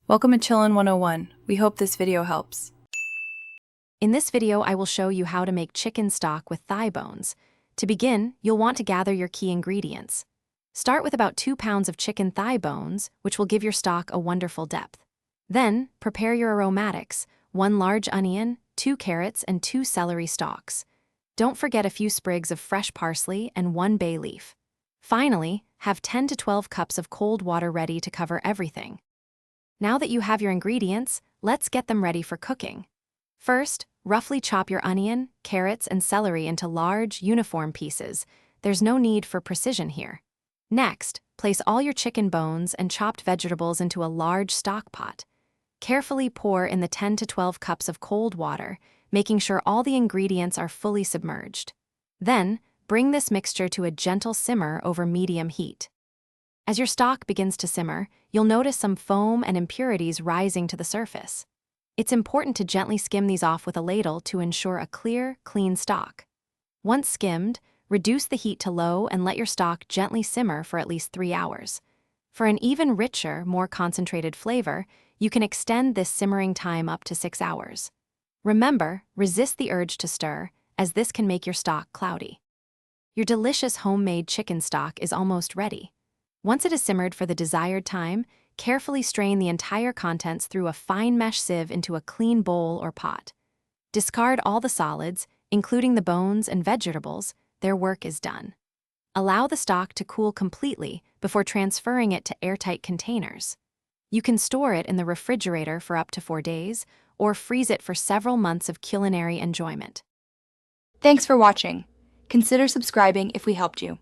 Welcome to Chillin' 101. We hope this video helps. In this video, I will show you how to make chicken stock with thigh bones. To begin, you'll want to gather your key ingredients. Start with about 2 pounds of chicken thigh bones, which will give your stock a wonderful depth. Then, prepare your aromatics: 1 large onion, 2 carrots, and 2 celery stalks. Don't forget a few sprigs of fresh parsley and 1 bay leaf. Finally, have 10 to 12 cups of cold water ready to cover everything. Now that you have your ingredients, let's get them ready for cooking. First, roughly chop your onion, carrots, and celery into large, uniform pieces. There's no need for precision here. Next, place all your chicken bones and chopped vegetables into a large stock pot. Carefully pour in the 10 to 12 cups of cold water, making sure all the ingredients are fully submerged. Then, bring this mixture to a gentle simmer over medium heat. As your stock begins to simmer, you'll notice some foam and impurities rising to the surface. It's important to gently skim these off with a ladle to ensure a clear, clean stock. Once skimmed, reduce the heat to low and let your stock gently simmer for at least 3 hours. For an even richer, more concentrated flavor, you can extend this simmering time up to 6 hours. Remember, resist the urge to stir, as this can make your stock cloudy. Your delicious homemade chicken stock is almost ready. Once it is simmered for the desired time, carefully strain the entire contents through a fine mesh sieve into a clean bowl or pot. Discard all the solids, including the bones and vegetables. Their work is done. Allow the stock to cool completely before transferring it to airtight containers. You can store it in the refrigerator for up to 4 days, or freeze it for several months of culinary enjoyment. Thanks for watching. Consider subscribing if we helped you.